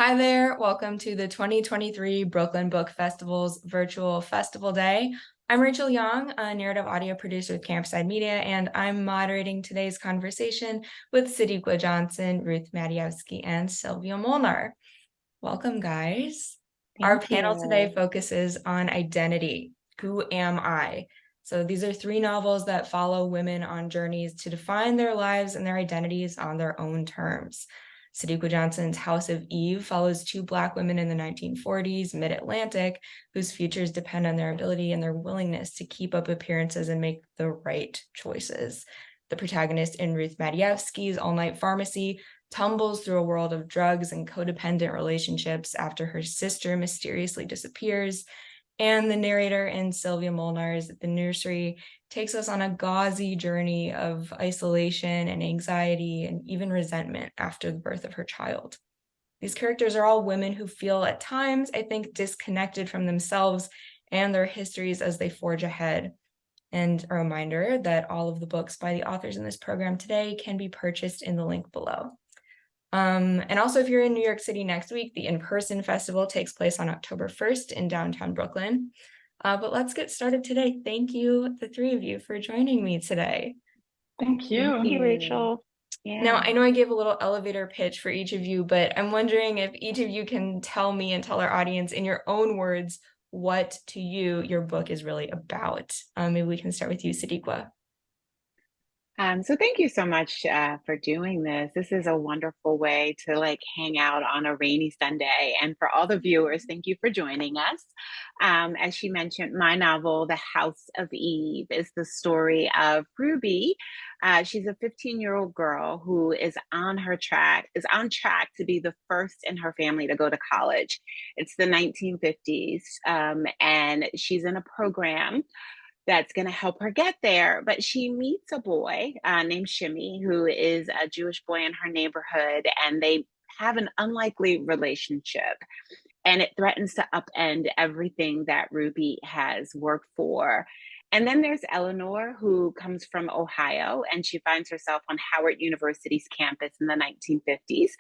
Hi there, welcome to the 2023 Brooklyn Book Festival's virtual festival day. I'm Rachel Young, a narrative audio producer with Campside Media, and I'm moderating today's conversation with Sadeqa Johnson, Ruth Madievsky, and Szilvia Molnar. Welcome, guys. Our Thank panel today you. focuses on identity. Who am I? So these are three novels that follow women on journeys to define their lives and their identities on their own terms. Sadeqa Johnson's House of Eve follows two Black women in the 1940s, mid-Atlantic, whose futures depend on their ability and their willingness to keep up appearances and make the right choices. The protagonist in Ruth Madievsky's All Night Pharmacy tumbles through a world of drugs and codependent relationships after her sister mysteriously disappears. And the narrator in Szilvia Molnar's The Nursery takes us on a gauzy journey of isolation and anxiety and even resentment after the birth of her child. These characters are all women who feel at times, I think, disconnected from themselves and their histories as they forge ahead. And a reminder that all of the books by the authors in this program today can be purchased in the link below. And also, if you're in New York City next week, the in-person festival takes place on October 1st in downtown Brooklyn. But let's get started today. Thank you, the three of you, for joining me today. Thank Thank you. you, Rachel. Now, Yeah. I know I gave a little elevator pitch for each of you, but I'm wondering if each of you can tell me and tell our audience in your own words what to you your book is really about. Maybe we can start with you, Sadeqa. So thank you so much for doing this. This is a wonderful way to hang out on a rainy Sunday. And for all the viewers, thank you for joining us. As she mentioned, my novel, The House of Eve, is the story of Ruby. She's a 15-year-old girl who is on track to be the first in her family to go to college. It's the 1950s, and she's in a program that's going to help her get there. But she meets a boy named Shimmy, who is a Jewish boy in her neighborhood, and they have an unlikely relationship. And it threatens to upend everything that Ruby has worked for. And then there's Eleanor, who comes from Ohio, and she finds herself on Howard University's campus in the 1950s.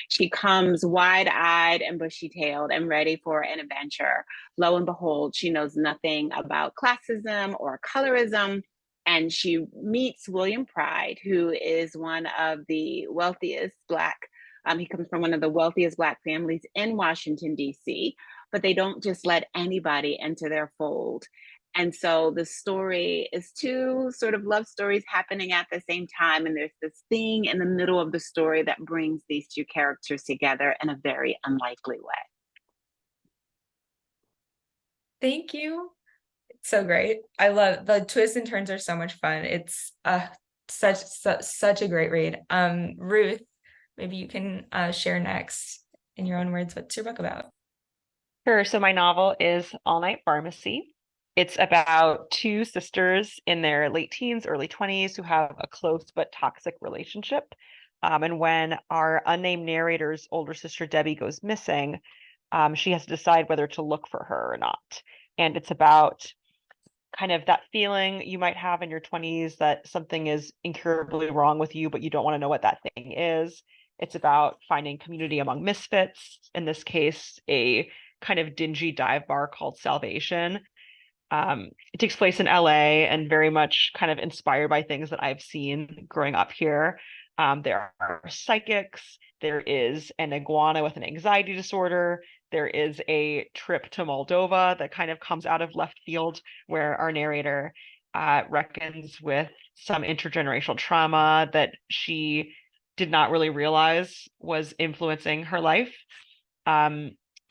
She comes wide eyed and bushy tailed and ready for an adventure. Lo and behold, she knows nothing about classism or colorism. And she meets William Pride, who is one of the wealthiest he comes from one of the wealthiest Black families in Washington, D.C., but they don't just let anybody into their fold. And so the story is two sort of love stories happening at the same time. And there's this thing in the middle of the story that brings these two characters together in a very unlikely way. Thank you. It's so great. I love the twists and turns are so much fun. It's such a great read. Ruth, maybe you can share next in your own words. What's your book about? Sure. So my novel is All Night Pharmacy. It's about two sisters in their late teens, early 20s who have a close but toxic relationship. And when our unnamed narrator's older sister Debbie goes missing, she has to decide whether to look for her or not. And it's about kind of that feeling you might have in your 20s that something is incurably wrong with you, but you don't want to know what that thing is. It's about finding community among misfits, in this case, a kind of dingy dive bar called Salvation. It takes place in LA and very much kind of inspired by things that I've seen growing up here. There are psychics, there is an iguana with an anxiety disorder, there is a trip to Moldova that kind of comes out of left field, where our narrator reckons with some intergenerational trauma that she did not really realize was influencing her life.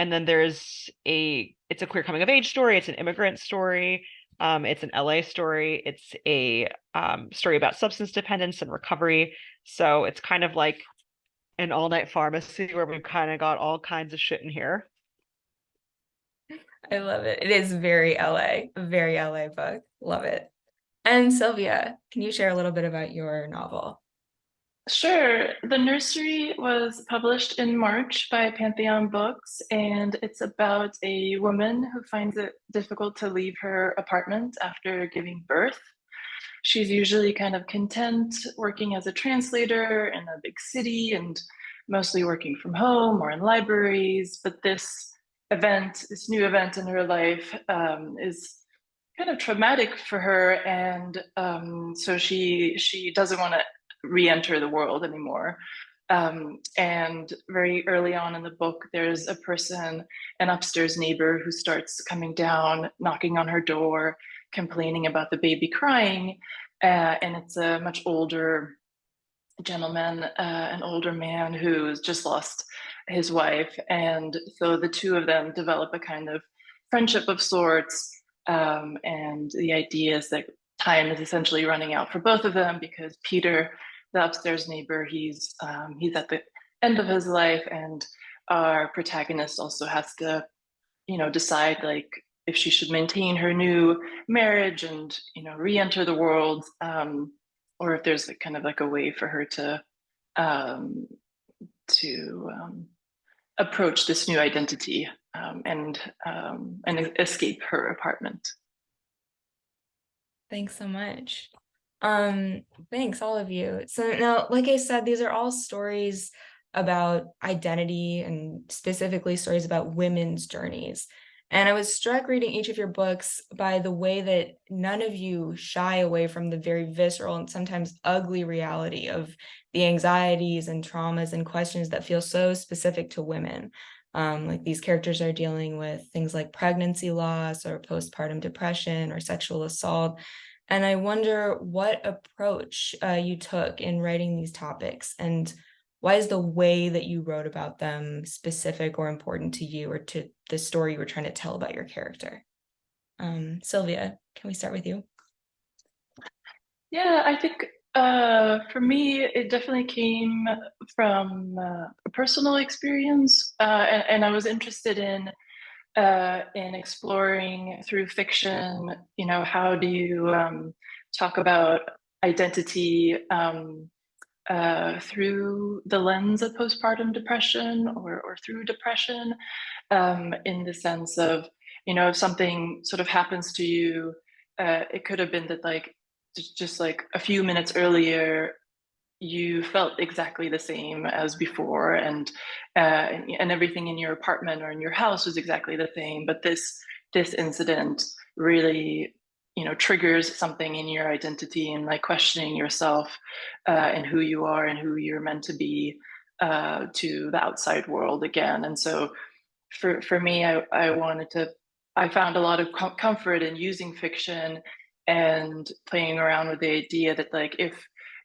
And then it's a queer coming of age story. It's an immigrant story. It's an LA story. It's a story about substance dependence and recovery. So it's kind of like an all night pharmacy where we've kind of got all kinds of shit in here. I love it. It is very LA, a very LA book. Love it. And Szilvia, can you share a little bit about your novel? Sure. The Nursery was published in March by Pantheon Books, and it's about a woman who finds it difficult to leave her apartment after giving birth. She's usually kind of content working as a translator in a big city and mostly working from home or in libraries. But this new event in her life is kind of traumatic for her, and so she doesn't want to re-enter the world anymore. And very early on in the book, there's a person, an upstairs neighbor, who starts coming down, knocking on her door, complaining about the baby crying. And it's a much older gentleman, an older man who's just lost his wife. And so the two of them develop a kind of friendship of sorts. And the idea is that time is essentially running out for both of them because Peter, the upstairs neighbor, he's at the end of his life, and our protagonist also has to, decide like if she should maintain her new marriage and re-enter the world, or if there's kind of like a way for her to um, approach this new identity, and escape her apartment. Thanks so much. Thanks all of you. So now, like I said, these are all stories about identity and specifically stories about women's journeys. And I was struck reading each of your books by the way that none of you shy away from the very visceral and sometimes ugly reality of the anxieties and traumas and questions that feel so specific to women. Like these characters are dealing with things like pregnancy loss or postpartum depression or sexual assault. And I wonder what approach you took in writing these topics, and why is the way that you wrote about them specific or important to you or to the story you were trying to tell about your character? Szilvia, can we start with you? Yeah, I think for me, it definitely came from a personal experience, and I was interested in exploring through fiction. How do you talk about identity through the lens of postpartum depression or through depression, in the sense of, if something sort of happens to you, it could have been that like just like a few minutes earlier you felt exactly the same as before, and everything in your apartment or in your house was exactly the same, but this incident really triggers something in your identity, and like questioning yourself, and who you are and who you're meant to be, to the outside world again. And so for me, I found a lot of comfort in using fiction and playing around with the idea that like, if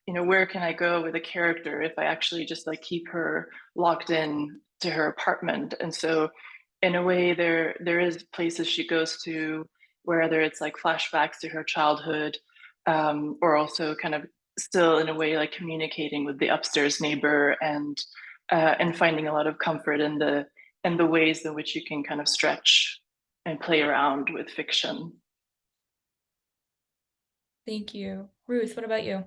where can I go with a character if I actually just like keep her locked in to her apartment? And so in a way, there is places she goes to, whether it's like flashbacks to her childhood, or also kind of still in a way like communicating with the upstairs neighbor, and finding a lot of comfort in the ways in which you can kind of stretch and play around with fiction. Thank you. Ruth, what about you?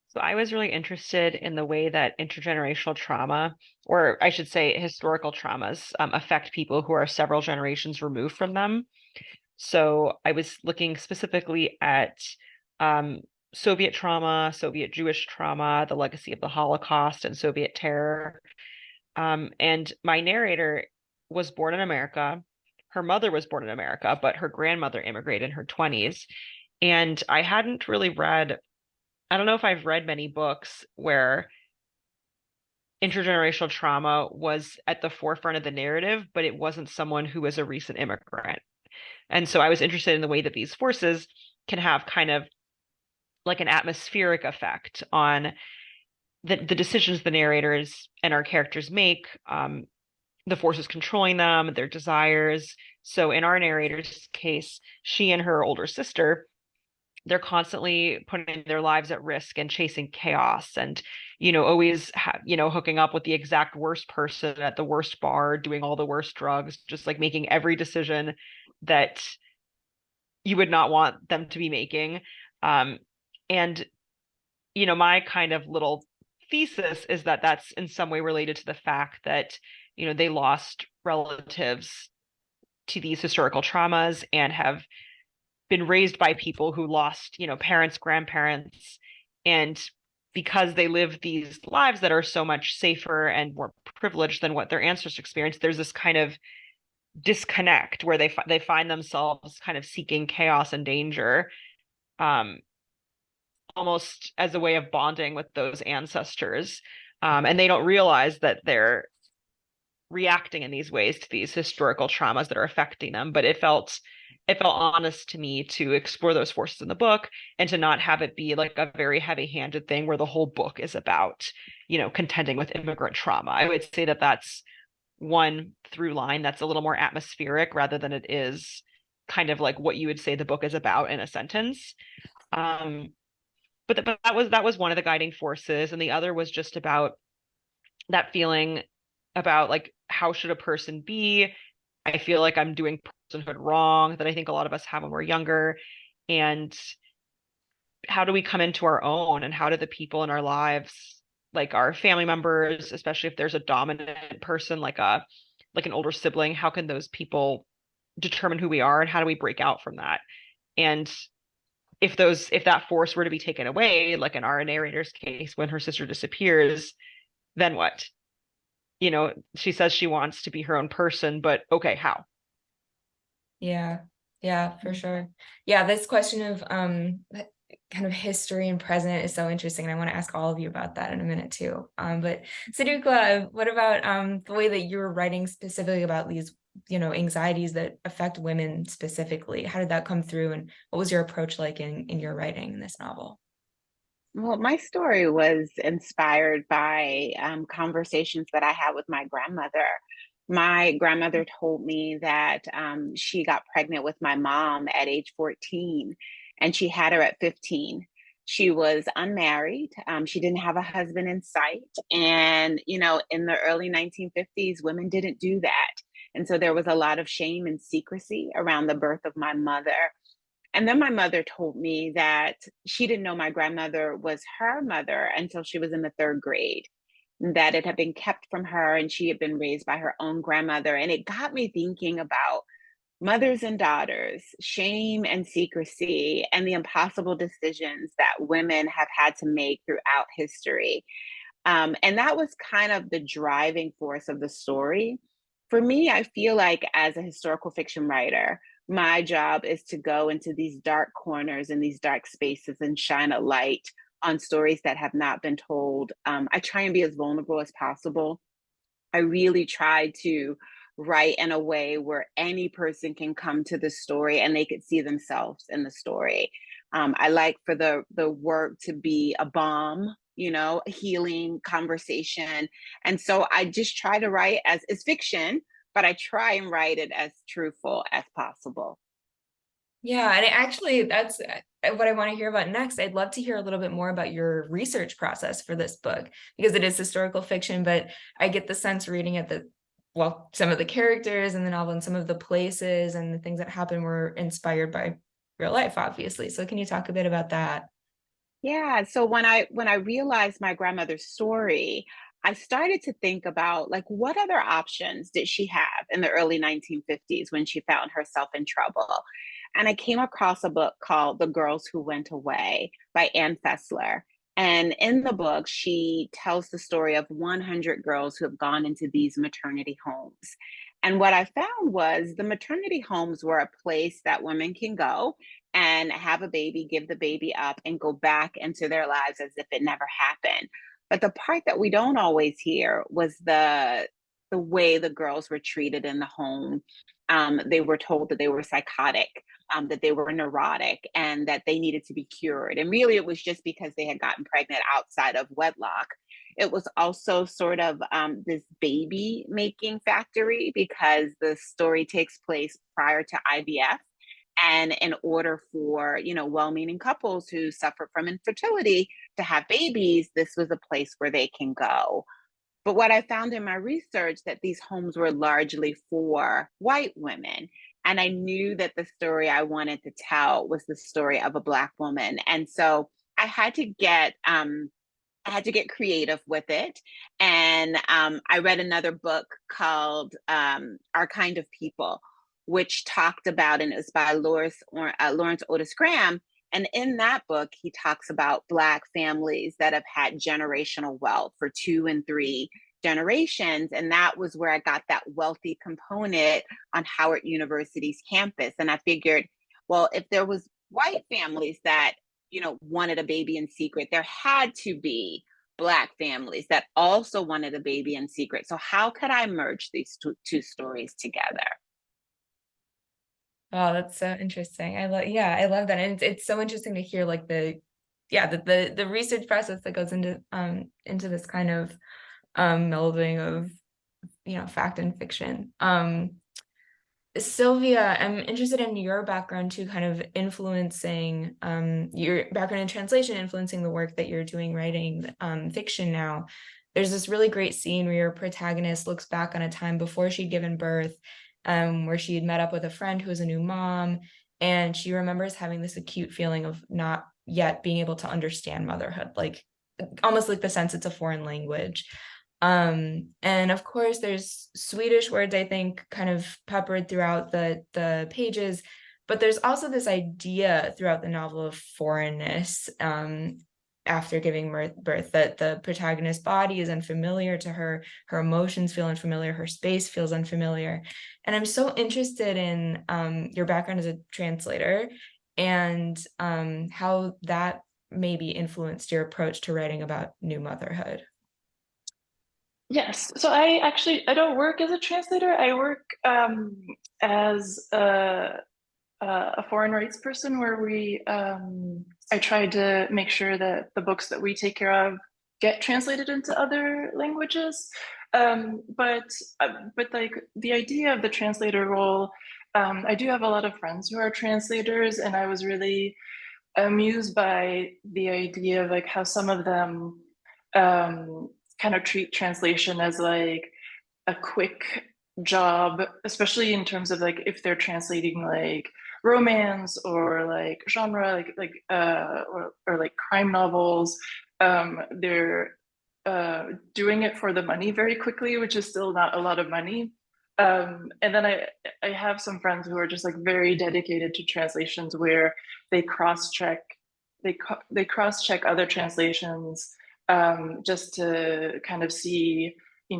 So I was really interested in the way that intergenerational trauma, or I should say historical traumas, affect people who are several generations removed from them. So I was looking specifically at Soviet trauma, Soviet Jewish trauma, the legacy of the Holocaust and Soviet terror. And my narrator was born in America. Her mother was born in America, but her grandmother immigrated in her 20s. And I hadn't really read, I don't know if I've read many books where intergenerational trauma was at the forefront of the narrative, but it wasn't someone who was a recent immigrant. And so I was interested in the way that these forces can have kind of like an atmospheric effect on the decisions the narrators and our characters make, the forces controlling them, their desires. So in our narrator's case, she and her older sister, they're constantly putting their lives at risk and chasing chaos, and always hooking up with the exact worst person at the worst bar, doing all the worst drugs, just like making every decision that you would not want them to be making. And my kind of little thesis is that that's in some way related to the fact that they lost relatives to these historical traumas and have been raised by people who lost, parents, grandparents, and because they live these lives that are so much safer and more privileged than what their ancestors experienced, there's this kind of disconnect where they find themselves kind of seeking chaos and danger, um, almost as a way of bonding with those ancestors. And they don't realize that they're reacting in these ways to these historical traumas that are affecting them. But it felt honest to me to explore those forces in the book and to not have it be like a very heavy-handed thing where the whole book is about, contending with immigrant trauma. I would say that that's one through line that's a little more atmospheric rather than it is kind of like what you would say the book is about in a sentence. But that was one of the guiding forces, and the other was just about that feeling about like, how should a person be? I feel like I'm doing personhood wrong, that I think a lot of us have when we're younger. And how do we come into our own, and how do the people in our lives, like our family members, especially if there's a dominant person like an older sibling, how can those people determine who we are, and how do we break out from that? And if that force were to be taken away, like in our narrator's case, when her sister disappears, then what? She says she wants to be her own person, but okay, how? Yeah, for sure. Yeah, this question of kind of history and present is so interesting, and I want to ask all of you about that in a minute too. But Sadeqa, what about the way that you're writing specifically about these, anxieties that affect women specifically? How did that come through, and what was your approach like in your writing in this novel? Well, my story was inspired by conversations that I had with my grandmother. My grandmother told me that she got pregnant with my mom at age 14, and she had her at 15. She was unmarried. She didn't have a husband in sight. And, in the early 1950s, women didn't do that. And so there was a lot of shame and secrecy around the birth of my mother. And then my mother told me that she didn't know my grandmother was her mother until she was in the third grade, that it had been kept from her and she had been raised by her own grandmother. And it got me thinking about mothers and daughters, shame and secrecy, and the impossible decisions that women have had to make throughout history. And that was kind of the driving force of the story. For me, I feel like as a historical fiction writer, my job is to go into these dark corners and these dark spaces and shine a light on stories that have not been told. I try and be as vulnerable as possible. I really try to write in a way where any person can come to the story and they could see themselves in the story. I like for the work to be a balm, a healing conversation. And so I just try to write as it's fiction, but I try and write it as truthful as possible. Yeah, and actually, that's what I want to hear about next. I'd love to hear a little bit more about your research process for this book, because it is historical fiction, but I get the sense reading it that, well, some of the characters in the novel and some of the places and the things that happen were inspired by real life, obviously. So can you talk a bit about that? Yeah, so when I realized my grandmother's story, I started to think about like what other options did she have in the early 1950s when she found herself in trouble? And I came across a book called The Girls Who Went Away by Ann Fessler. And in the book, she tells the story of 100 girls who have gone into these maternity homes. And what I found was the maternity homes were a place that women can go and have a baby, give the baby up, and go back into their lives as if it never happened. But the part that we don't always hear was the way the girls were treated in the home. They were told that they were psychotic, that they were neurotic, and that they needed to be cured. And really, it was just because they had gotten pregnant outside of wedlock. It was also sort of this baby making factory because the story takes place prior to IVF. And in order for, well-meaning couples who suffer from infertility to have babies, this was a place where they can go. But what I found in my research that these homes were largely for white women. And I knew that the story I wanted to tell was the story of a Black woman. And so I had to get creative with it. And I read another book called Our Kind of People, which talked about, and it was by Lawrence Otis Graham. And in that book, he talks about Black families that have had generational wealth for 2 and 3 generations. And that was where I got that wealthy component on Howard University's campus. And I figured, well, if there was white families that, wanted a baby in secret, there had to be Black families that also wanted a baby in secret. So how could I merge these two stories together? Oh, that's so interesting. I love that. And it's so interesting to hear like the research process that goes into this kind of melding of fact and fiction. Szilvia, I'm interested in your background too, kind of influencing your background in translation, influencing the work that you're doing writing fiction now. There's this really great scene where your protagonist looks back on a time before she'd given birth, where she had met up with a friend who was a new mom, and she remembers having this acute feeling of not yet being able to understand motherhood, like almost like the sense it's a foreign language. And of course there's Swedish words, I think, kind of peppered throughout the pages, but there's also this idea throughout the novel of foreignness after giving birth, that the protagonist's body is unfamiliar to her, her emotions feel unfamiliar, her space feels unfamiliar. And I'm so interested in your background as a translator and how that maybe influenced your approach to writing about new motherhood. Yes. So I don't work as a translator. I work as a foreign rights person, where I try to make sure that the books that we take care of get translated into other languages. But like the idea of the translator role, I do have a lot of friends who are translators, and I was really amused by the idea of like how some of them kind of treat translation as like a quick job, especially in terms of like if they're translating like romance or like genre, or like crime novels. They're doing it for the money very quickly, which is still not a lot of money. And then I have some friends who are just like very dedicated to translations, where they cross-check other translations, just to kind of see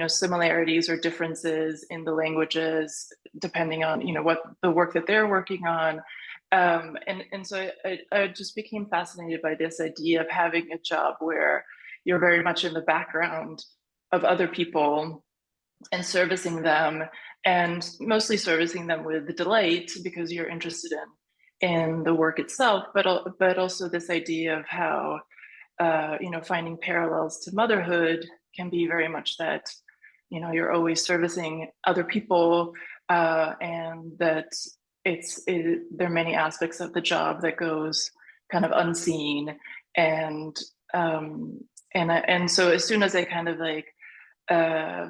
similarities or differences in the languages depending on what the work that they're working on. And so I just became fascinated by this idea of having a job where you're very much in the background of other people and servicing them, and mostly servicing them with delight because you're interested in the work itself, but also this idea of how finding parallels to motherhood can be very much that you're always servicing other people, and that there are many aspects of the job that goes kind of unseen. And so as soon as I kind of like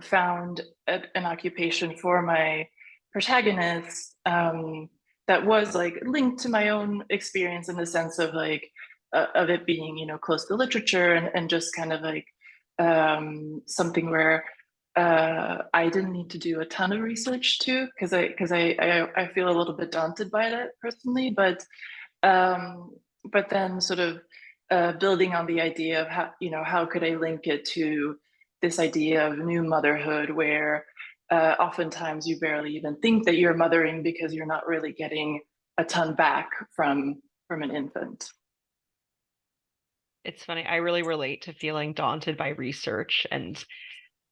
found an occupation for my protagonist that was like linked to my own experience, in the sense of like of it being close to literature, and just kind of like something where I didn't need to do a ton of research too, because I feel a little bit daunted by that personally, but then sort of building on the idea of how could I link it to this idea of new motherhood, where oftentimes you barely even think that you're mothering because you're not really getting a ton back from an infant. It's funny. I really relate to feeling daunted by research, and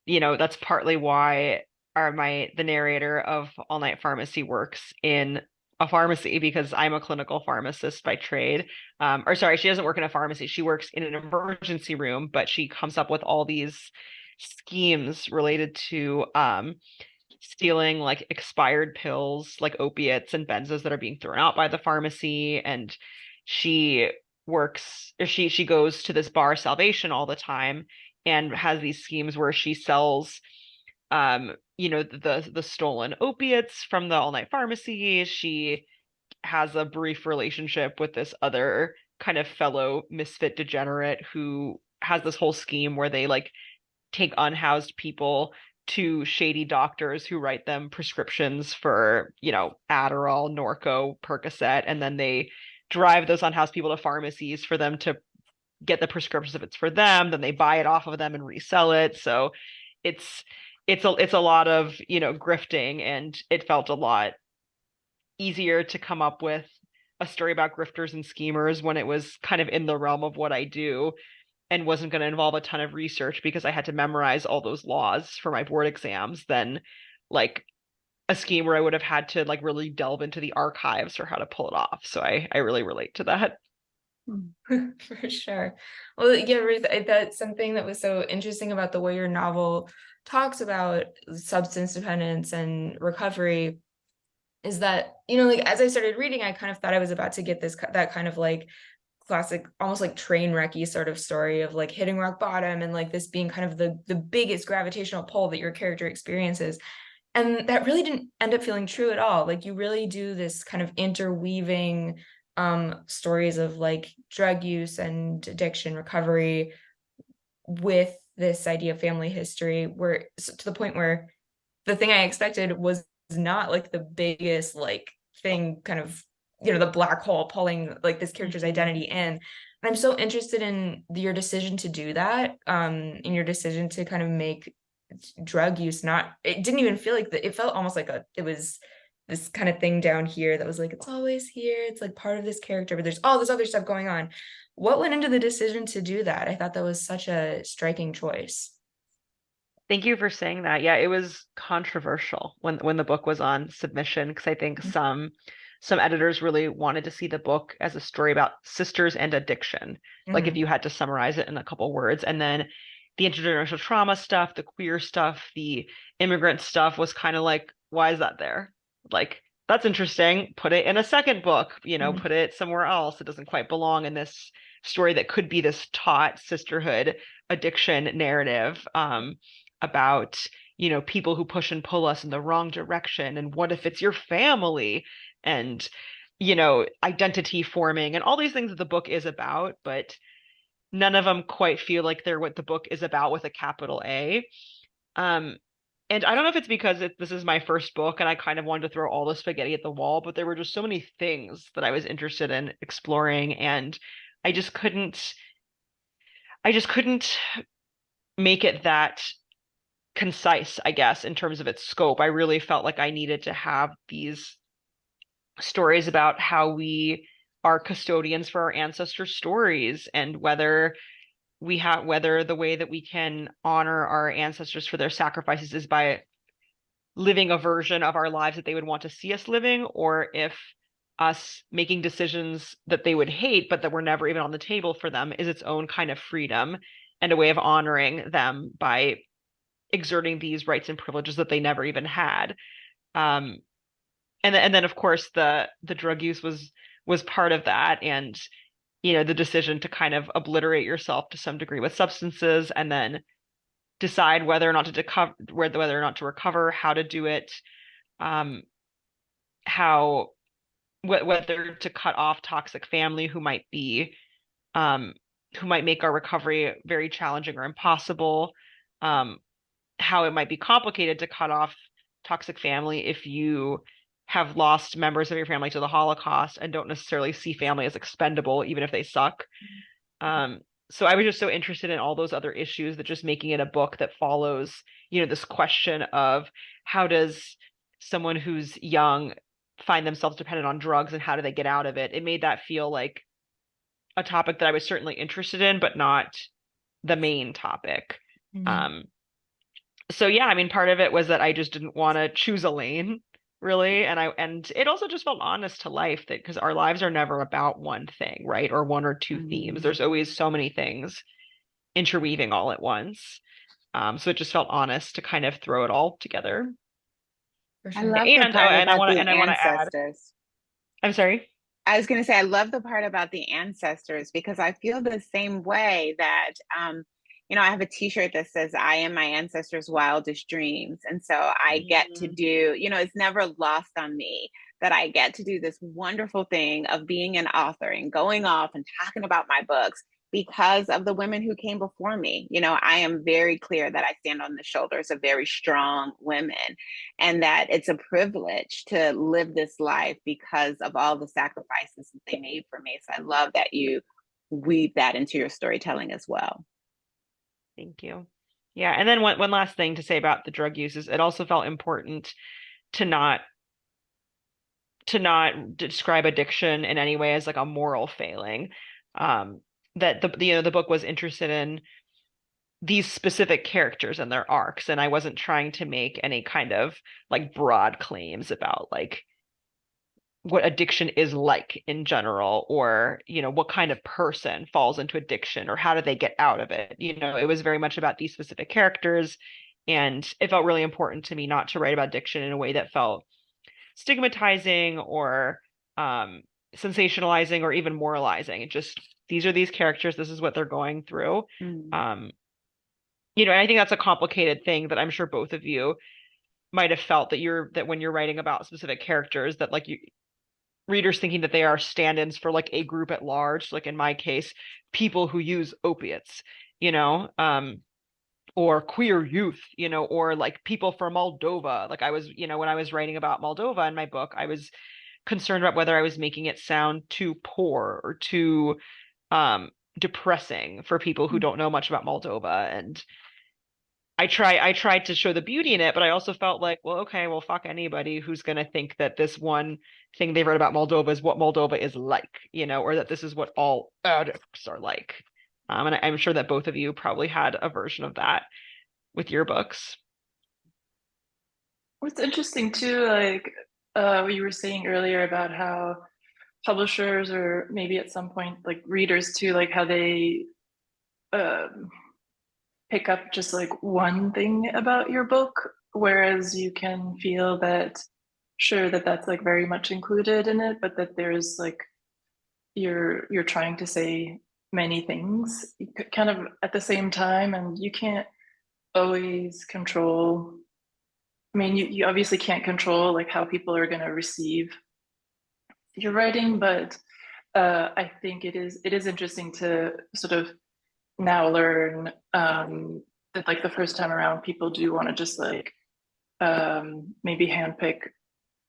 that's partly why the narrator of All Night Pharmacy works in a pharmacy, because I'm a clinical pharmacist by trade. Or sorry, she doesn't work in a pharmacy. She works in an emergency room, but she comes up with all these schemes related to stealing like expired pills, like opiates and benzos that are being thrown out by the pharmacy. And she she goes to this bar, Salvation, all the time, and has these schemes where she sells the stolen opiates from the All Night Pharmacy. She has a brief relationship with this other kind of fellow misfit degenerate who has this whole scheme where they like take unhoused people to shady doctors who write them prescriptions for Adderall, Norco, Percocet, and then they drive those unhoused people to pharmacies for them to get the prescriptions if it's for them, then they buy it off of them and resell it. So it's it's a lot of, you know, grifting, and it felt a lot easier to come up with a story about grifters and schemers when it was kind of in the realm of what I do and wasn't going to involve a ton of research because I had to memorize all those laws for my board exams, than like a scheme where I would have had to like really delve into the archives for how to pull it off. So I really relate to that. For sure. Well, yeah, Ruth, that's something that was so interesting about the way your novel talks about substance dependence and recovery is that, you know, like as I started reading, I kind of thought I was about to get that kind of like classic, almost like train wrecky sort of story of like hitting rock bottom and like this being kind of the biggest gravitational pull that your character experiences. And that really didn't end up feeling true at all. Like you really do this kind of interweaving stories of like drug use and addiction recovery with this idea of family history, where to the point where the thing I expected was not like the biggest like thing, kind of, you know, the black hole pulling like this character's identity in. And I'm so interested in your decision to do that, in your decision to kind of make drug use not, it didn't even feel like that, it felt almost like it was this kind of thing down here that was like, it's always here, it's like part of this character, but there's all this other stuff going on. What went into the decision to do that? I thought that was such a striking choice. Thank you for saying that. Yeah, it was controversial when the book was on submission, because I think some editors really wanted to see the book as a story about sisters and addiction. Like if you had to summarize it in a couple words. And then the intergenerational trauma stuff, the queer stuff, the immigrant stuff was kind of like, why is that there? Like, that's interesting. Put it in a second book, you know, put it somewhere else. It doesn't quite belong in this story that could be this taut sisterhood addiction narrative. About, you know, people who push and pull us in the wrong direction, and what if it's your family, and, you know, identity forming and all these things that the book is about, but none of them quite feel like they're what the book is about with a capital A. And I don't know if it's because this is my first book and I kind of wanted to throw all the spaghetti at the wall, but there were just so many things that I was interested in exploring, and I just couldn't make it that concise, I guess, in terms of its scope. I really felt like I needed to have these stories about how we are custodians for our ancestors' stories, and whether the way that we can honor our ancestors for their sacrifices is by living a version of our lives that they would want to see us living, or if us making decisions that they would hate but that were never even on the table for them is its own kind of freedom and a way of honoring them by exerting these rights and privileges that they never even had. And then of course the drug use was part of that, and, you know, the decision to kind of obliterate yourself to some degree with substances, and then decide whether or not to recover, how to do it, whether to cut off toxic family who might make our recovery very challenging or impossible, how it might be complicated to cut off toxic family if you have lost members of your family to the Holocaust and don't necessarily see family as expendable, even if they suck. So I was just so interested in all those other issues that just making it a book that follows, you know, this question of how does someone who's young find themselves dependent on drugs and how do they get out of it? It made that feel like a topic that I was certainly interested in, but not the main topic. So yeah, I mean, part of it was that I just didn't want to choose a lane, really, and it also just felt honest to life, that because our lives are never about one thing, right, or one or two themes. There's always so many things interweaving all at once. So it just felt honest to kind of throw it all together. For I sure. love the part about the ancestors. I'm sorry. I was going to say, I love the part about the ancestors, because I feel the same way that, you know, I have a t-shirt that says, I am my ancestors' wildest dreams. And so I get to do, you know, it's never lost on me that I get to do this wonderful thing of being an author and going off and talking about my books because of the women who came before me. You know, I am very clear that I stand on the shoulders of very strong women, and that it's a privilege to live this life because of all the sacrifices that they made for me. So I love that you weave that into your storytelling as well. Thank you. Yeah, and then one last thing to say about the drug use is it also felt important to not describe addiction in any way as like a moral failing. That the book was interested in these specific characters and their arcs, and I wasn't trying to make any kind of like broad claims about like what addiction is like in general, or what kind of person falls into addiction or how do they get out of it. It was very much about these specific characters, and it felt really important to me not to write about addiction in a way that felt stigmatizing or sensationalizing or even moralizing. It just, these are these characters, this is what they're going through. And I think that's a complicated thing that I'm sure both of you might have felt, that when you're writing about specific characters, that like readers thinking that they are stand-ins for like a group at large, like in my case, people who use opiates, or queer youth, or like people from Moldova. Like I was, when I was writing about Moldova in my book, I was concerned about whether I was making it sound too poor or too depressing for people who don't know much about Moldova. And I tried to show the beauty in it, but I also felt like, well, okay, well, fuck anybody who's going to think that this one thing they wrote about Moldova is what Moldova is like, or that this is what all addicts are like. And I'm sure that both of you probably had a version of that with your books. What's interesting too, like what you were saying earlier about how publishers, or maybe at some point like readers too, like how they pick up just like one thing about your book, whereas you can feel that sure that that's like very much included in it, but that there's like you're trying to say many things kind of at the same time, and you can't always control. I mean, you obviously can't control like how people are going to receive your writing, but I think it is interesting to sort of now learn that like the first time around, people do want to just like maybe handpick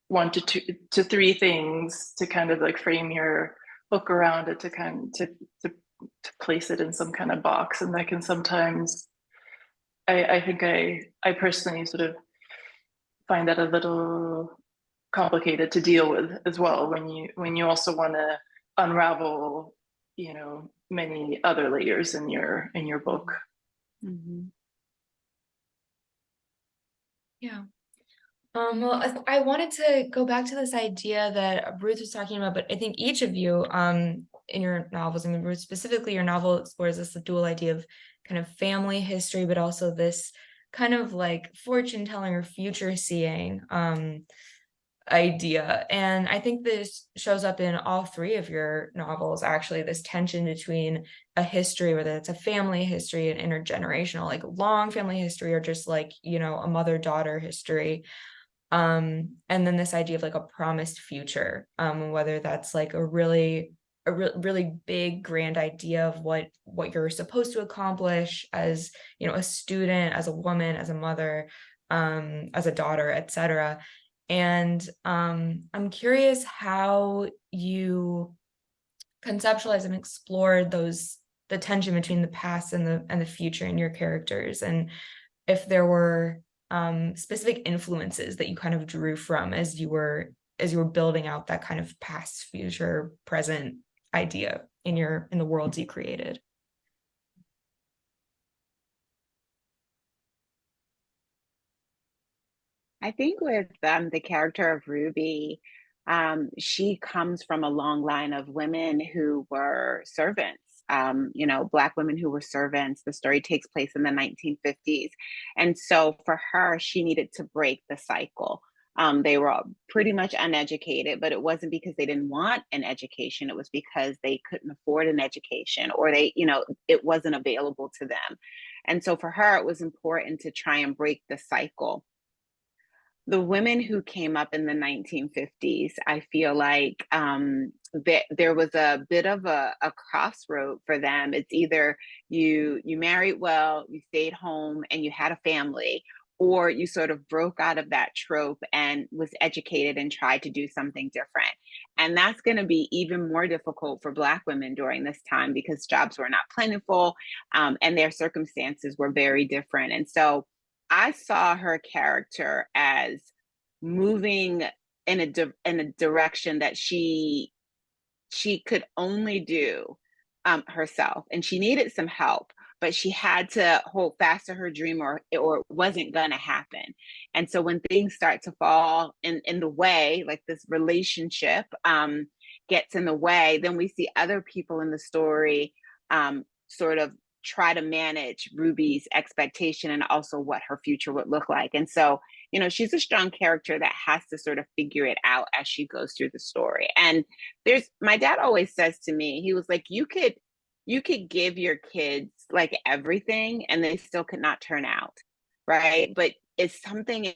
1 to 2 to 3 things to kind of like frame your book around it, to kind of to place it in some kind of box, and that can sometimes I think I personally sort of find that a little complicated to deal with as well, when you also want to unravel many other layers in your book. Yeah. Well, I wanted to go back to this idea that Ruth was talking about, but I think each of you in your novels, I mean, Ruth specifically, your novel explores this dual idea of kind of family history, but also this kind of like fortune telling or future seeing idea. And I think this shows up in all 3 of your novels, actually, this tension between a history, whether it's a family history, an intergenerational, like long family history, or just like, a mother-daughter history. And then this idea of like a promised future, whether that's like a really big grand idea of what you're supposed to accomplish as a student, as a woman, as a mother, as a daughter, etc. And I'm curious how you conceptualize and explore the tension between the past and the future in your characters, and if there were specific influences that you kind of drew from as you were building out that kind of past, future, present idea in the worlds you created. I think with the character of Ruby, she comes from a long line of women who were servants. Black women who were servants. The story takes place in the 1950s. And so for her, she needed to break the cycle. They were pretty much uneducated, but it wasn't because they didn't want an education. It was because they couldn't afford an education, or it wasn't available to them. And so for her, it was important to try and break the cycle. the women who came up in the 1950s, I feel like there was a bit of a crossroad for them. It's either you married well, you stayed home, and you had a family, or you sort of broke out of that trope and was educated and tried to do something different. And that's going to be even more difficult for Black women during this time because jobs were not plentiful, and their circumstances were very different. And so I saw her character as moving in a direction that she could only do herself, and she needed some help, but she had to hold fast to her dream, or it wasn't going to happen. And so when things start to fall in the way, like this relationship gets in the way, then we see other people in the story sort of try to manage Ruby's expectation and also what her future would look like. And so, you know, she's a strong character that has to sort of figure it out as she goes through the story. And my dad always says to me, he was like, you could give your kids like everything and they still could not turn out, right? But it's something,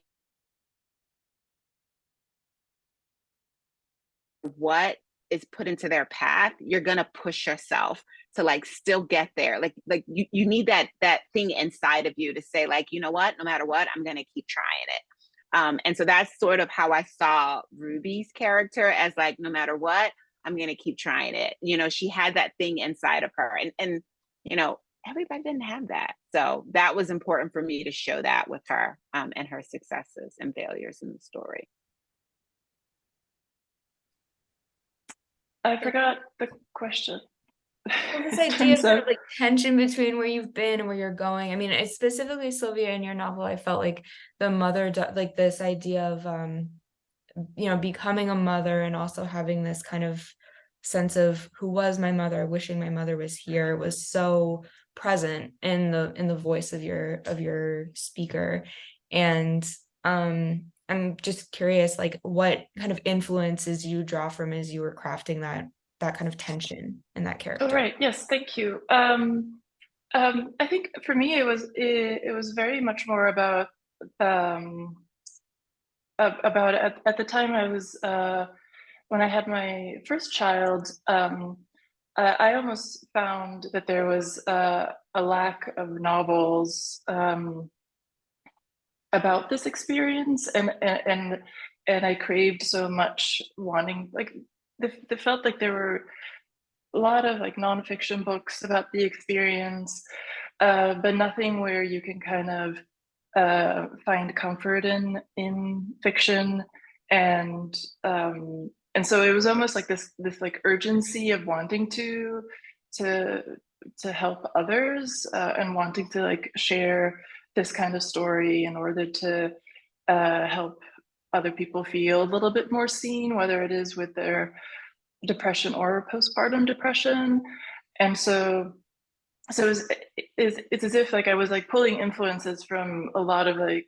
what is put into their path, you're gonna push yourself to like still get there. Like you need that thing inside of you to say, like, you know what, no matter what, I'm gonna keep trying it. And so that's sort of how I saw Ruby's character, as like, no matter what, I'm gonna keep trying it. You know, she had that thing inside of her, and you know, everybody didn't have that. So that was important for me to show that with her, and her successes and failures in the story. I forgot the question. Well, this idea of sort of like tension between where you've been and where you're going. I mean, specifically, Szilvia, in your novel, I felt like the mother, like this idea of, you know, becoming a mother and also having this kind of sense of who was my mother, wishing my mother was here, was so present in the voice of your speaker. And I'm just curious, like, what kind of influences you draw from as you were crafting that kind of tension in that character. Oh, right. Yes, thank you. I think for me it was very much more about at the time I was when I had my first child, I almost found that there was a lack of novels about this experience, and I craved so much wanting, like, they felt like there were a lot of like nonfiction books about the experience, but nothing where you can kind of find comfort in fiction, and so it was almost like this like urgency of wanting to help others, and wanting to like share this kind of story in order to help other people feel a little bit more seen, whether it is with their depression or postpartum depression. And so it's as if like I was like pulling influences from a lot of like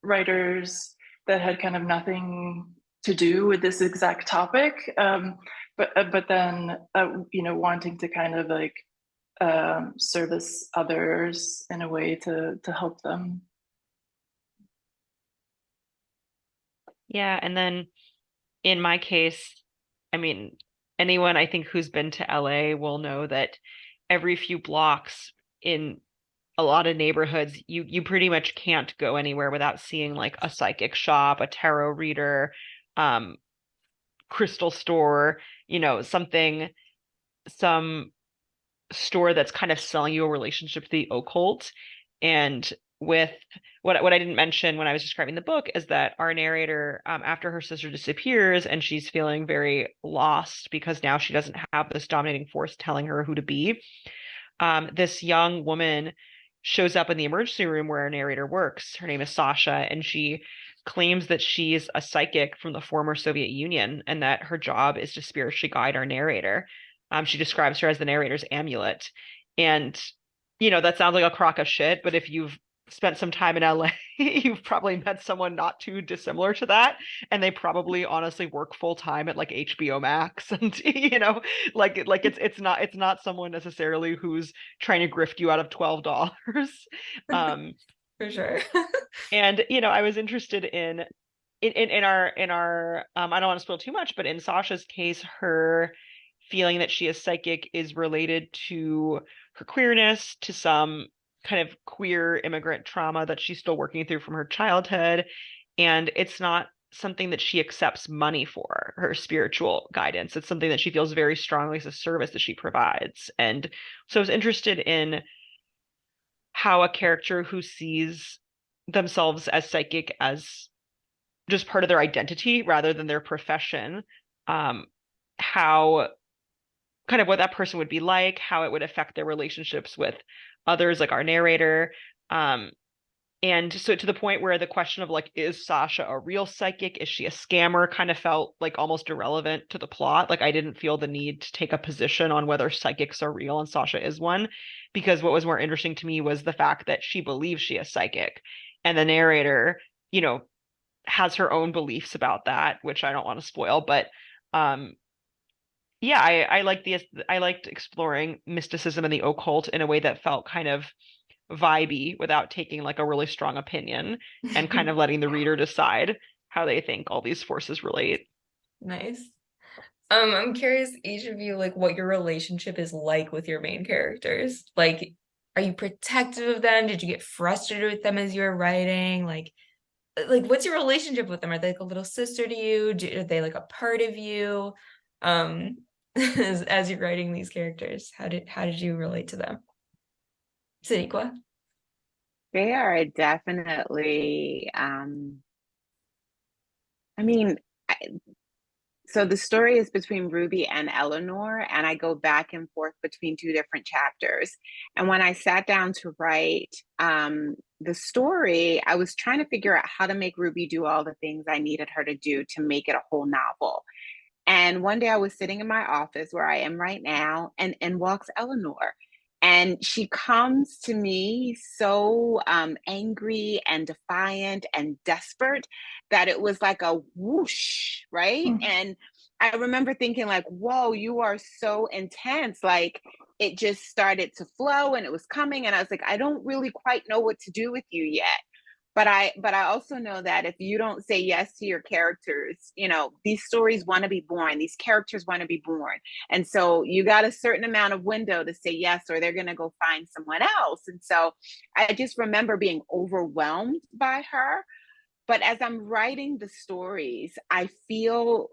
writers that had kind of nothing to do with this exact topic, but then you know, wanting to kind of like service others in a way to help them. Yeah, and then in my case, I mean, anyone I think who's been to LA will know that every few blocks in a lot of neighborhoods, you pretty much can't go anywhere without seeing like a psychic shop, a tarot reader, crystal store, you know, some store that's kind of selling you a relationship to the occult. And with what I didn't mention when I was describing the book is that our narrator, after her sister disappears and she's feeling very lost because now she doesn't have this dominating force telling her who to be, this young woman shows up in the emergency room where our narrator works. Her name is Sasha, and she claims that she's a psychic from the former Soviet Union and that her job is to spiritually guide our narrator. She describes her as the narrator's amulet. And, you know, that sounds like a crock of shit, but if you've spent some time in LA, you've probably met someone not too dissimilar to that, and they probably honestly work full time at like HBO Max, and you know, like it's not someone necessarily who's trying to grift you out of $12. For sure. And you know, I was interested in in our I don't want to spoil too much, but in Sasha's case, her feeling that she is psychic is related to her queerness, to some kind of queer immigrant trauma that she's still working through from her childhood. And it's not something that she accepts money for, her spiritual guidance. It's something that she feels very strongly as a service that she provides. And so I was interested in how a character who sees themselves as psychic as just part of their identity rather than their profession, how kind of what that person would be like, how it would affect their relationships with others, like our narrator. And so to the point where the question of like, is Sasha a real psychic? Is she a scammer? Kind of felt like almost irrelevant to the plot. Like I didn't feel the need to take a position on whether psychics are real and Sasha is one, because what was more interesting to me was the fact that she believes she is psychic. And the narrator, has her own beliefs about that, which I don't want to spoil, but yeah, I liked exploring mysticism and the occult in a way that felt kind of vibey without taking like a really strong opinion and kind of letting the reader decide how they think all these forces relate. Nice. I'm curious, each of you, like what your relationship is like with your main characters. Like, are you protective of them? Did you get frustrated with them as you were writing? Like what's your relationship with them? Are they like a little sister to you? Are they like a part of you? As you're writing these characters, how did you relate to them? Sadeqa? They are definitely, I mean, so the story is between Ruby and Eleanor, and I go back and forth between two different chapters. And when I sat down to write the story, I was trying to figure out how to make Ruby do all the things I needed her to do to make it a whole novel. And one day I was sitting in my office where I am right now, and walks Eleanor. And she comes to me so angry and defiant and desperate that it was like a whoosh, right? Mm. And I remember thinking like, whoa, you are so intense. Like it just started to flow and it was coming. And I was like, I don't really quite know what to do with you yet. But I also know that if you don't say yes to your characters, these stories want to be born, these characters want to be born. And so you got a certain amount of window to say yes, or they're going to go find someone else. And so I just remember being overwhelmed by her. But as I'm writing the stories, I feel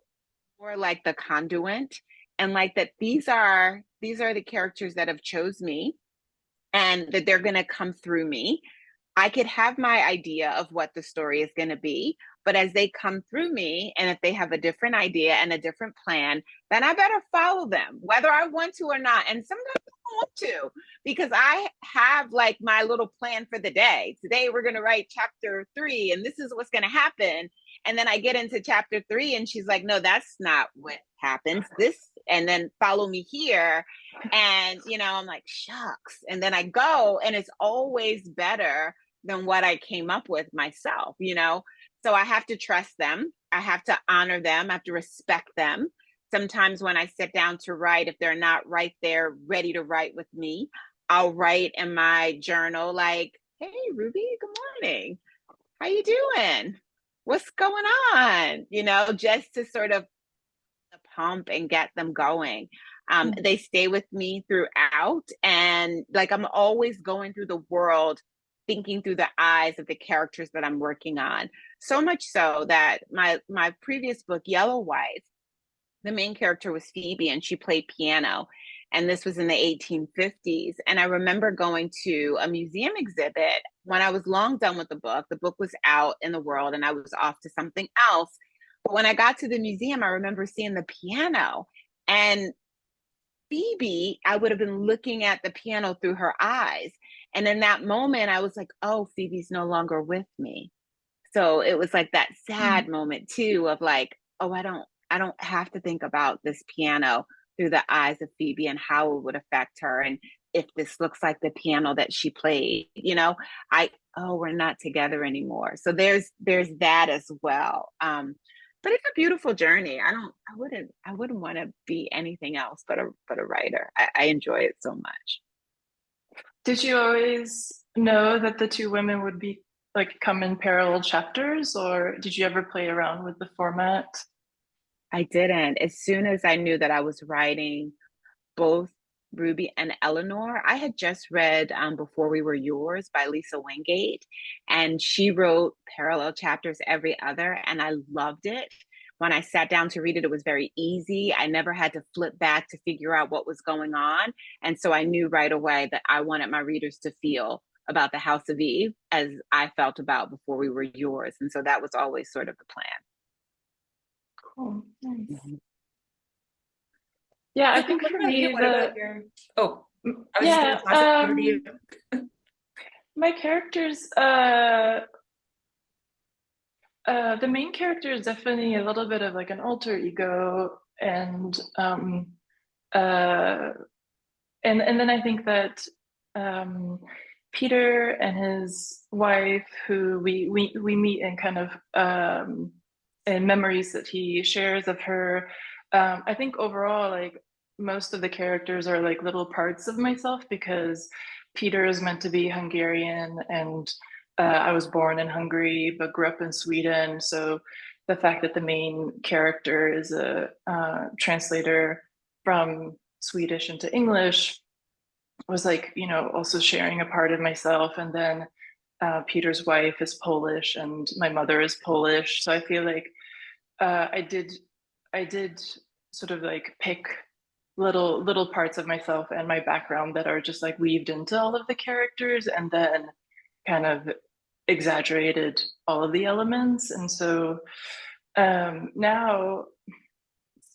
more like the conduit, and like that these are the characters that have chose me, and that they're going to come through me. I could have my idea of what the story is going to be, but as they come through me, and if they have a different idea and a different plan, then I better follow them, whether I want to or not. And sometimes I don't want to, because I have like my little plan for the day. Today, we're going to write chapter 3, and this is what's going to happen. And then I get into chapter 3, and she's like, no, that's not what happens. This, and then follow me here. And, I'm like, shucks. And then I go, and it's always better than what I came up with myself, So I have to trust them. I have to honor them. I have to respect them. Sometimes when I sit down to write, if they're not right there, ready to write with me, I'll write in my journal like, hey, Ruby, good morning. How you doing? What's going on? Just to sort of pump and get them going. They stay with me throughout. And like, I'm always going through the world thinking through the eyes of the characters that I'm working on. So much so that my previous book, Yellow Wife, the main character was Phoebe, and she played piano. And this was in the 1850s. And I remember going to a museum exhibit when I was long done with the book. The book was out in the world and I was off to something else. But when I got to the museum, I remember seeing the piano, and Phoebe, I would have been looking at the piano through her eyes. And in that moment, I was like, oh, Phoebe's no longer with me. So it was like that sad moment too, of like, oh, I don't have to think about this piano through the eyes of Phoebe and how it would affect her. And if this looks like the piano that she played, we're not together anymore. So there's that as well. But it's a beautiful journey. I wouldn't want to be anything else but a writer. I enjoy it so much. Did you always know that the two women would be like come in parallel chapters, or did you ever play around with the format? I didn't. As soon as I knew that I was writing both Ruby and Eleanor, I had just read Before We Were Yours by Lisa Wingate, and she wrote parallel chapters every other, and I loved it. When I sat down to read it, it was very easy. I never had to flip back to figure out what was going on. And so I knew right away that I wanted my readers to feel about the House of Eve as I felt about Before We Were Yours. And so that was always sort of the plan. Cool, nice. Mhm. Yeah, I So think what for about you? me, What about your, oh, I was just yeah, gonna toss it over to you. my characters, the main character is definitely a little bit of like an alter ego, and uh, and then I think that Peter and his wife, who we meet in kind of in memories that he shares of her, I think overall, like most of the characters are like little parts of myself, because Peter is meant to be Hungarian, and I was born in Hungary but grew up in Sweden. So the fact that the main character is a translator from Swedish into English was like, you know, also sharing a part of myself. And then Peter's wife is Polish and my mother is Polish. So I feel like I did sort of like pick little parts of myself and my background that are just like weaved into all of the characters, and then kind of exaggerated all of the elements. And so now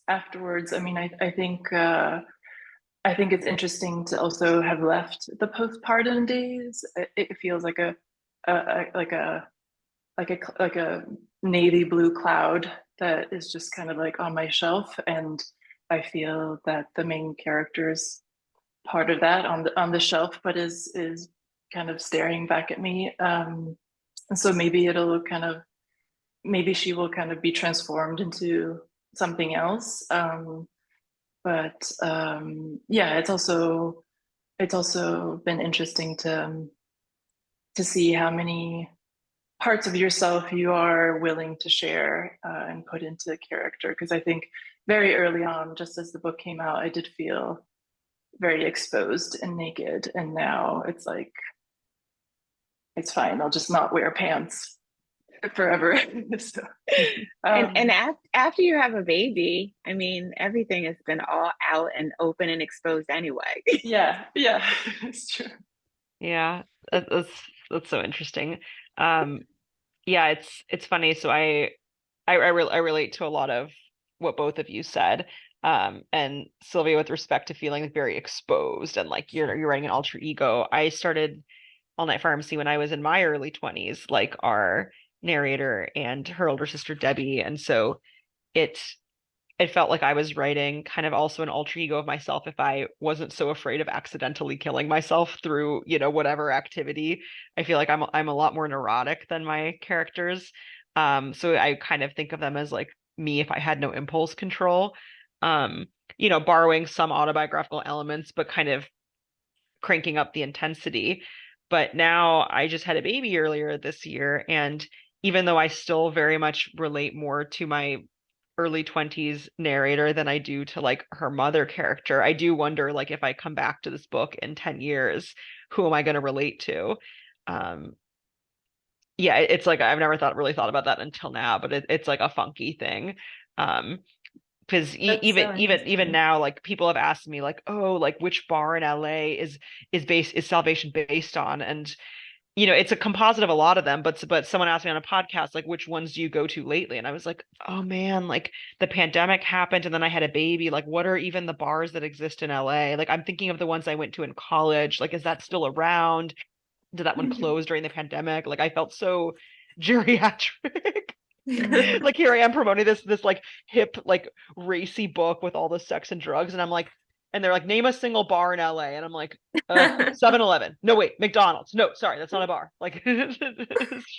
afterwards, I mean, I think it's interesting to also have left the postpartum days. It feels like like a like a navy blue cloud that is just kind of like on my shelf, and I feel that the main character is part of that on the shelf, but is kind of staring back at me. And so maybe it'll kind of maybe she will kind of be transformed into something else. But yeah, it's also been interesting to see how many parts of yourself you are willing to share and put into character. Because I think very early on, just as the book came out, I did feel very exposed and naked, and now it's like it's fine. I'll just not wear pants forever. So, And after you have a baby, I mean, everything has been all out and open and exposed anyway. yeah, it's true. Yeah, that's so interesting. Um, yeah, it's funny. So I relate to a lot of what both of you said. And Sylvia, with respect to feeling very exposed and like you're writing an alter ego. I started All Night Pharmacy when I was in my early 20s, like our narrator and her older sister Debbie. And so it it felt like I was writing kind of also an alter ego of myself if I wasn't so afraid of accidentally killing myself through, whatever activity. I feel like I'm a lot more neurotic than my characters. So I kind of think of them as like me if I had no impulse control. Um, Borrowing some autobiographical elements, but kind of cranking up the intensity. But now I just had a baby earlier this year, and even though I still very much relate more to my early 20s narrator than I do to like her mother character, I do wonder like if I come back to this book in 10 years, who am I going to relate to? Um, yeah, it's like I've never really thought about that until now, but it's like a funky thing. Um, because That's so even interesting. now, like people have asked me like, oh, like which bar in LA is Salvation based on? And it's a composite of a lot of them, but someone asked me on a podcast like which ones do you go to lately? And I was like, oh man, like the pandemic happened and then I had a baby. Like what are even the bars that exist in LA? Like I'm thinking of the ones I went to in college. Like is that still around? Did that one close during the pandemic? Like I felt so geriatric. Like here I am promoting this like hip like racy book with all the sex and drugs, and I'm like, and they're like, name a single bar in LA, and I'm like, 7-Eleven. No wait, McDonald's. No, sorry, that's not a bar. Like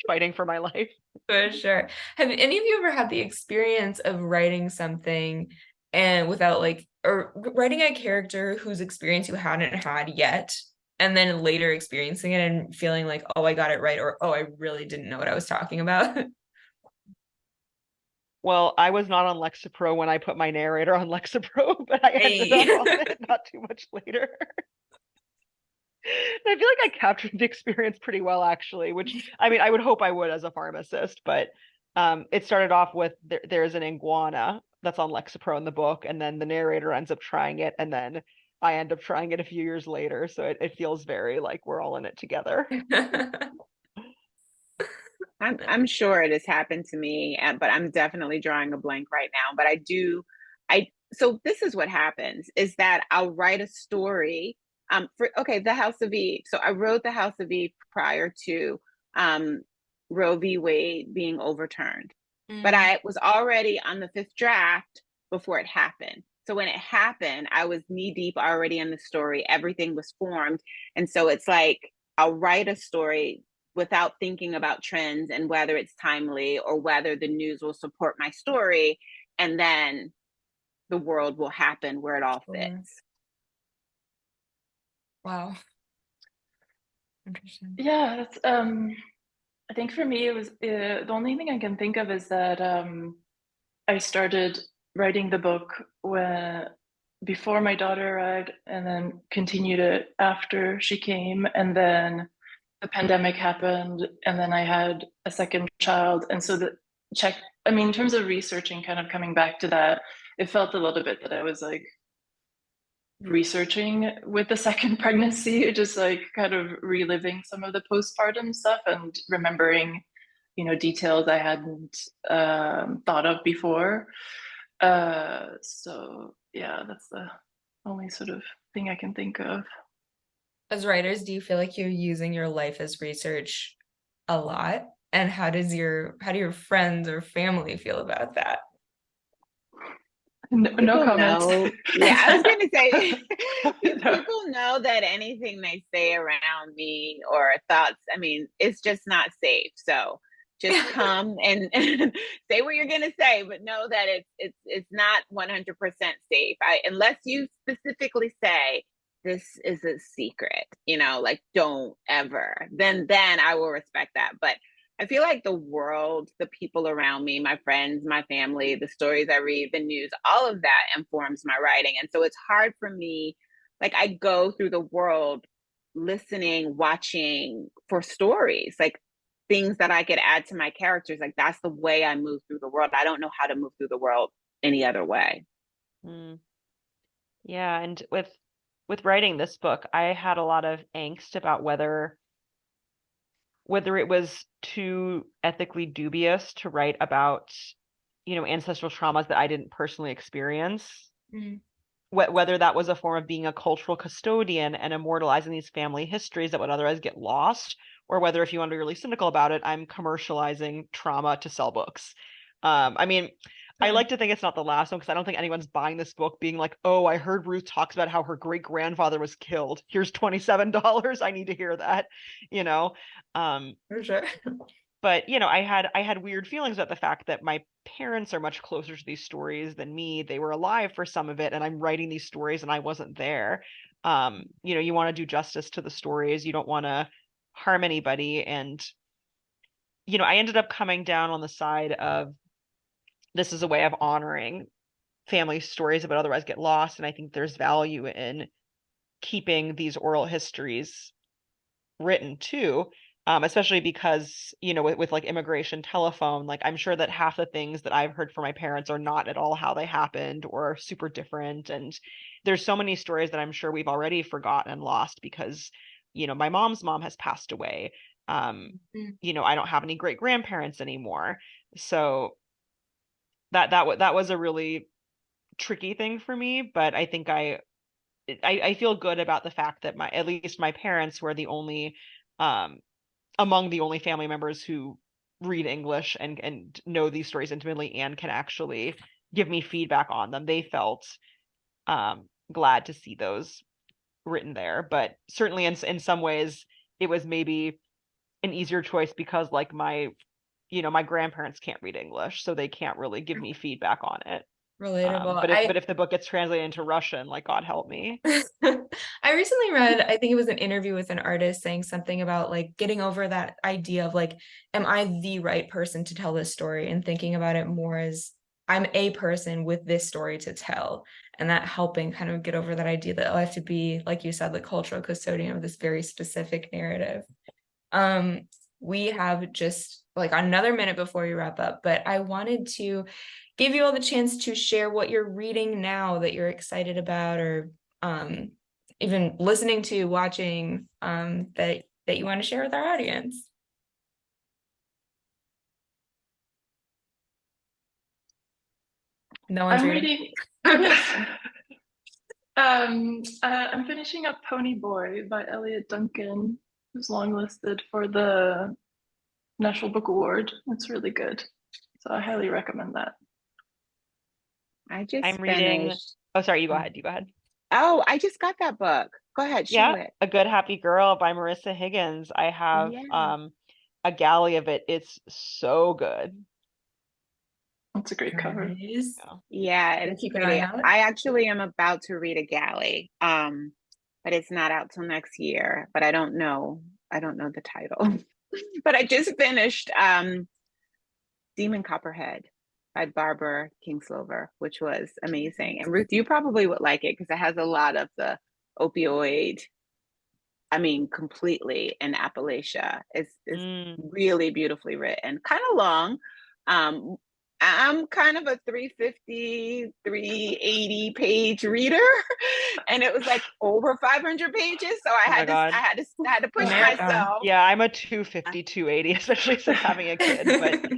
fighting for my life. For sure. Have any of you ever had the experience of writing something and without like, or writing a character whose experience you hadn't had yet, and then later experiencing it and feeling like, oh, I got it right, or oh, I really didn't know what I was talking about. Well, I was not on Lexapro when I put my narrator on Lexapro, but I ended Hey. up on it not too much later. I feel like I captured the experience pretty well, actually, which I mean, I would hope I would as a pharmacist, but it started off with there's an iguana that's on Lexapro in the book, and then the narrator ends up trying it, and then I end up trying it a few years later. So it feels very like we're all in it together. I'm sure it has happened to me, but I'm definitely drawing a blank right now. But so this is what happens is that I'll write a story. The House of Eve. So I wrote the House of Eve prior to um Roe v. Wade being overturned. But I was already on the fifth draft before it happened. So when it happened, I was knee deep already in the story. Everything was formed. And so it's like I'll write a story without thinking about trends and whether it's timely or whether the news will support my story. And then the world will happen where it all fits. Wow. Interesting. Yeah, that's I think for me it was the only thing I can think of is that I started writing the book before my daughter arrived, and then continued it after she came, and then the pandemic happened, and then I had a second child, and so in terms of researching, kind of coming back to that, it felt a little bit that I was like researching with the second pregnancy, just like kind of reliving some of the postpartum stuff and remembering, details I hadn't thought of before. So yeah, that's the only sort of thing I can think of. As writers, do you feel like you're using your life as research a lot? And how do your friends or family feel about that? No comments. Know, yeah, I was going to say, people know that anything they say around me or thoughts, I mean, it's just not safe. So just come and say what you're going to say, but know that it's not 100% safe. Unless you specifically say, this is a secret, like don't ever, then I will respect that. But I feel like the world, the people around me, my friends, my family, the stories I read, the news, all of that informs my writing. And so it's hard for me, like I go through the world listening, watching for stories, like things that I could add to my characters. Like that's the way I move through the world. I don't know how to move through the world any other way. Yeah, and with writing this book, I had a lot of angst about whether it was too ethically dubious to write about, ancestral traumas that I didn't personally experience. Whether that was a form of being a cultural custodian and immortalizing these family histories that would otherwise get lost, or whether, if you want to be really cynical about it, I'm commercializing trauma to sell books. I like to think it's not the last one, because I don't think anyone's buying this book being like, oh, I heard Ruth talks about how her great grandfather was killed. Here's $27. I need to hear that, For sure. But I had weird feelings about the fact that my parents are much closer to these stories than me. They were alive for some of it, and I'm writing these stories and I wasn't there. You want to do justice to the stories. You don't want to harm anybody. And I ended up coming down on the side of this is a way of honoring family stories that would otherwise get lost. And I think there's value in keeping these oral histories written too. Especially because, with like immigration telephone, like I'm sure that half the things that I've heard from my parents are not at all how they happened or super different. And there's so many stories that I'm sure we've already forgotten and lost because, my mom's mom has passed away. I don't have any great grandparents anymore. So that was a really tricky thing for me, but I think I feel good about the fact that at least my parents were the only among the only family members who read English and know these stories intimately and can actually give me feedback on them. They felt glad to see those written there, but certainly in some ways it was maybe an easier choice because like my grandparents can't read English, so they can't really give me feedback on it. Relatable. But if the book gets translated into Russian, like God help me. I I recently read, I think it was an interview with an artist saying something about like getting over that idea of like, am I the right person to tell this story, and thinking about it more as I'm a person with this story to tell, and that helping kind of get over that idea that I have to be, like you said, the cultural custodian of this very specific narrative. We have just like another minute before we wrap up, but I wanted to give you all the chance to share what you're reading now that you're excited about, or even listening to, watching, that you want to share with our audience. No one's I'm reading. reading. I'm finishing up Pony Boy by Elliot Duncan, who's longlisted for the National Book Award. It's really good, so I highly recommend that. I just I'm reading. finished. Oh, sorry. You go ahead. You go ahead. Oh, I just got that book. Go ahead, show Yeah, it. A Good Happy Girl by Marissa Higgins. I have Yeah. a galley of it. It's so good. It's a great cover. Nice. Yeah, Gonna it's keep an pretty. eye out. I actually am about to read A Galley, but it's not out till next year. But I don't know the title. But I just finished Demon Copperhead by Barbara Kingslover, which was amazing. And Ruth, you probably would like it because it has a lot of the opioid. I mean, completely in Appalachia. It's really beautifully written, kind of long. I'm kind of a 350, 380 page reader, and it was like over 500 pages. So I had to push myself. Yeah, I'm a 250, 280, especially since having a kid. But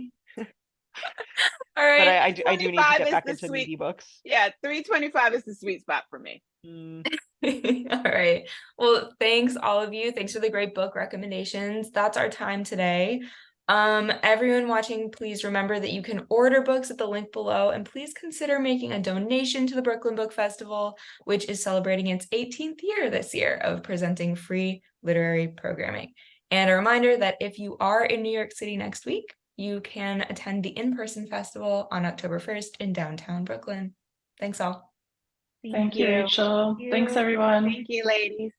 all right, but I do need to get back into meaty books. Yeah, 325 is the sweet spot for me. All right. Well, thanks all of you. Thanks for the great book recommendations. That's our time today. Everyone watching, please remember that you can order books at the link below, and please consider making a donation to the Brooklyn Book Festival, which is celebrating its 18th year this year of presenting free literary programming. And a reminder that if you are in New York City next week, you can attend the in-person festival on October 1st in downtown Brooklyn. Thanks all. Thank you, Rachel. Thanks, everyone. Thank you, ladies.